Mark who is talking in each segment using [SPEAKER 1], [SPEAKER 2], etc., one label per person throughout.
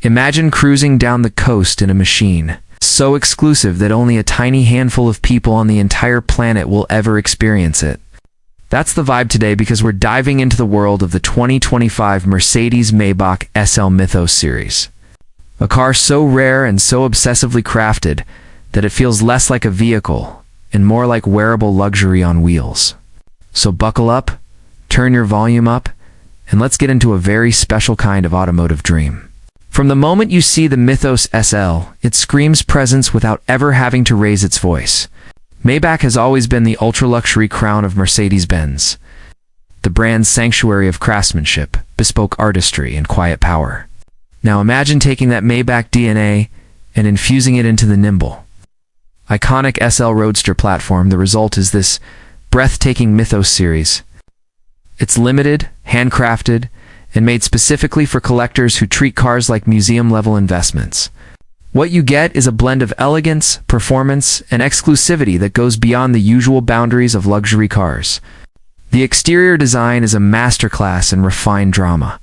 [SPEAKER 1] Imagine cruising down the coast in a machine, so exclusive that only a tiny handful of people on the entire planet will ever experience it. That's the vibe today because we're diving into the world of the 2025 Mercedes-Maybach SL Mythos Series. A car so rare and so obsessively crafted that it feels less like a vehicle and more like wearable luxury on wheels. So buckle up, turn your volume up, and let's get into a very special kind of automotive dream. From the moment you see the Mythos SL, it screams presence without ever having to raise its voice. Maybach has always been the ultra-luxury crown of Mercedes-Benz, the brand's sanctuary of craftsmanship, bespoke artistry, and quiet power. Now imagine taking that Maybach DNA and infusing it into the nimble, iconic SL Roadster platform. The result is this breathtaking Mythos series. It's limited, handcrafted, and made specifically for collectors who treat cars like museum-level investments. What you get is a blend of elegance, performance, and exclusivity that goes beyond the usual boundaries of luxury cars. The exterior design is a masterclass in refined drama.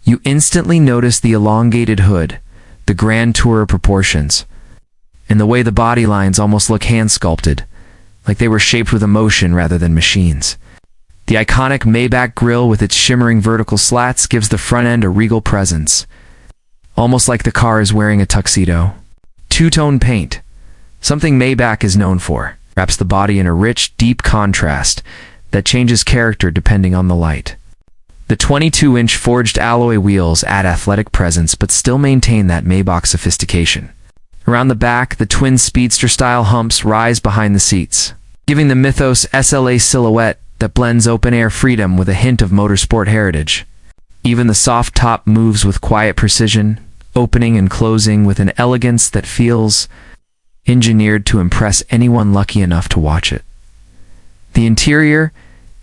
[SPEAKER 1] You instantly notice the elongated hood, the grand tourer proportions, and the way the body lines almost look hand-sculpted, like they were shaped with emotion rather than machines. The iconic Maybach grille with its shimmering vertical slats gives the front end a regal presence, almost like the car is wearing a tuxedo. Two-tone paint, something Maybach is known for, wraps the body in a rich, deep contrast that changes character depending on the light. The 22-inch forged alloy wheels add athletic presence but still maintain that Maybach sophistication. Around the back, the twin speedster-style humps rise behind the seats, giving the Mythos SL a silhouette that blends open-air freedom with a hint of motorsport heritage. Even the soft top moves with quiet precision, opening and closing with an elegance that feels engineered to impress anyone lucky enough to watch it. The interior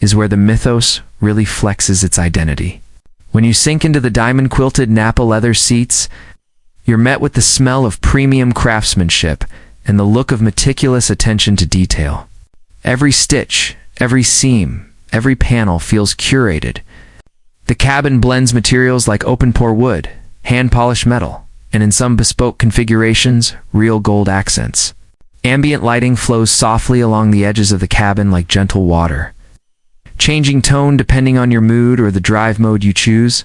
[SPEAKER 1] is where the Mythos really flexes its identity. When you sink into the diamond-quilted Napa leather seats, you're met with the smell of premium craftsmanship and the look of meticulous attention to detail. Every stitch, every seam, every panel feels curated. The cabin blends materials like open-pore wood, hand-polished metal, and in some bespoke configurations, real gold accents. Ambient lighting flows softly along the edges of the cabin like gentle water, changing tone depending on your mood or the drive mode you choose.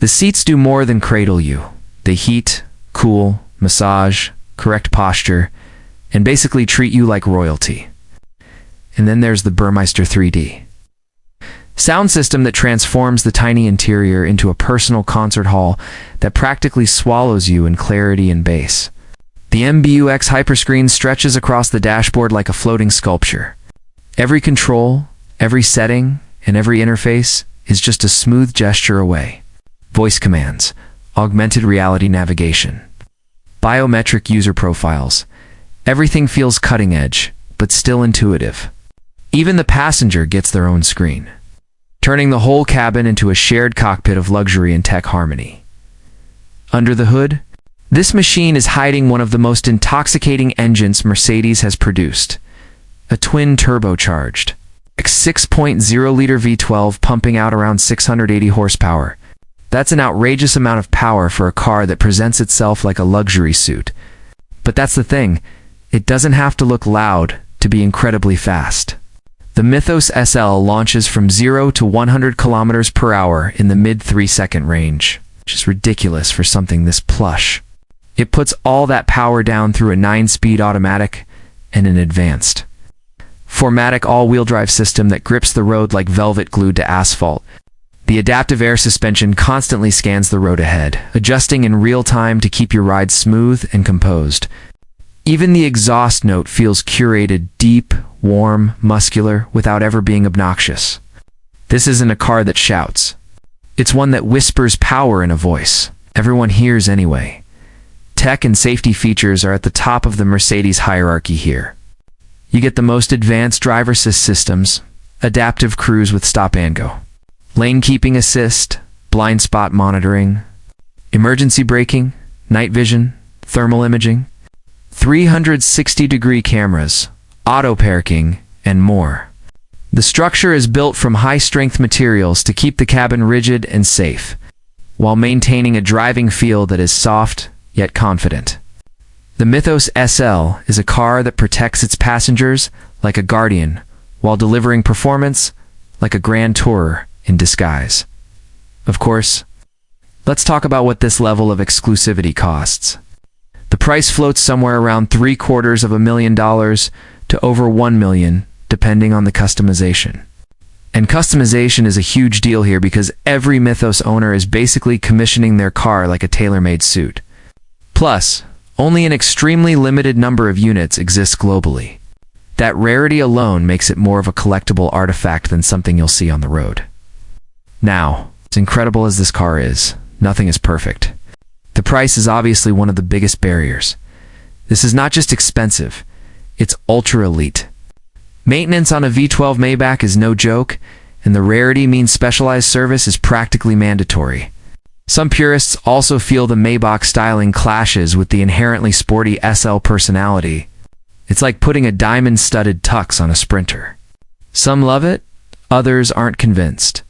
[SPEAKER 1] The seats do more than cradle you. They heat, cool, massage, correct posture, and basically treat you like royalty. And then there's the Burmeister 3D sound system that transforms the tiny interior into a personal concert hall that practically swallows you in clarity and bass. The MBUX hyperscreen stretches across the dashboard like a floating sculpture. Every control, every setting, and every interface is just a smooth gesture away. Voice commands, augmented reality navigation, biometric user profiles. Everything feels cutting edge, but still intuitive. Even the passenger gets their own screen, turning the whole cabin into a shared cockpit of luxury and tech harmony. Under the hood, this machine is hiding one of the most intoxicating engines Mercedes has produced, a twin turbocharged 6.0-liter V12 pumping out around 680 horsepower. That's an outrageous amount of power for a car that presents itself like a luxury suit. But that's the thing, it doesn't have to look loud to be incredibly fast. The Mythos SL launches from 0 to 100 kilometers per hour in the mid 3-second range, which is ridiculous for something this plush. It puts all that power down through a 9-speed automatic and an advanced 4MATIC all-wheel drive system that grips the road like velvet glued to asphalt. The adaptive air suspension constantly scans the road ahead, adjusting in real time to keep your ride smooth and composed. Even the exhaust note feels curated, deep, warm, muscular, without ever being obnoxious. This isn't a car that shouts. It's one that whispers power in a voice everyone hears anyway. Tech and safety features are at the top of the Mercedes hierarchy here. You get the most advanced driver assist systems, adaptive cruise with stop and go, lane keeping assist, blind spot monitoring, emergency braking, night vision, thermal imaging, 360-degree cameras, auto parking, and more. The structure is built from high-strength materials to keep the cabin rigid and safe. while maintaining a driving feel that is soft yet confident. The Mythos SL is a car that protects its passengers like a guardian, while delivering performance like a grand tourer in disguise. Of course, let's talk about what this level of exclusivity costs. The price floats somewhere around $750,000 to over $1 million, depending on the customization. And customization is a huge deal here because every Mythos owner is basically commissioning their car like a tailor-made suit. Plus, only an extremely limited number of units exist globally. That rarity alone makes it more of a collectible artifact than something you'll see on the road. Now, as incredible as this car is, nothing is perfect. The price is obviously one of the biggest barriers. This is not just expensive, it's ultra-elite. Maintenance on a V12 Maybach is no joke, and the rarity means specialized service is practically mandatory. Some purists also feel the Maybach styling clashes with the inherently sporty SL personality. It's like putting a diamond-studded tux on a Sprinter. Some love it, others aren't convinced.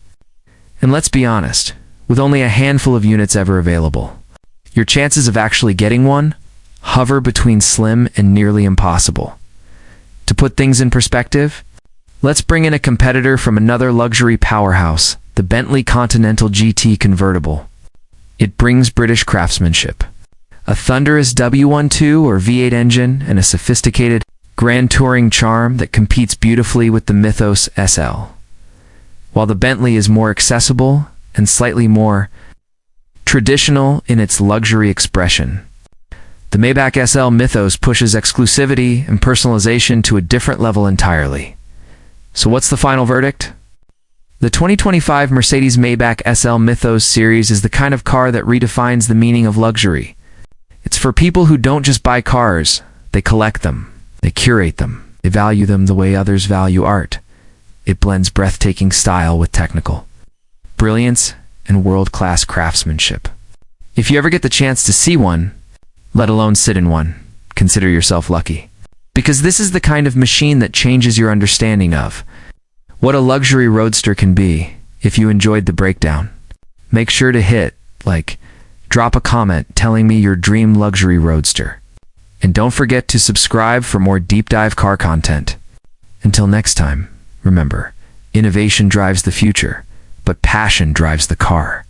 [SPEAKER 1] And let's be honest, with only a handful of units ever available, your chances of actually getting one hover between slim and nearly impossible. To put things in perspective, let's bring in a competitor from another luxury powerhouse, the Bentley Continental GT convertible. It brings British craftsmanship, a thunderous W12 or V8 engine, and a sophisticated grand touring charm that competes beautifully with the Mythos SL. While the Bentley is more accessible and slightly more traditional in its luxury expression, the Maybach SL Mythos pushes exclusivity and personalization to a different level entirely. So what's the final verdict? The 2025 Mercedes-Maybach SL Mythos Series is the kind of car that redefines the meaning of luxury. It's for people who don't just buy cars, they collect them, they curate them, they value them the way others value art. It blends breathtaking style with technical brilliance and world-class craftsmanship. If you ever get the chance to see one, let alone sit in one, consider yourself lucky. Because this is the kind of machine that changes your understanding of what a luxury roadster can be. If you enjoyed the breakdown, make sure to hit like, drop a comment telling me your dream luxury roadster. And don't forget to subscribe for more deep dive car content. Until next time, remember, innovation drives the future, but passion drives the car.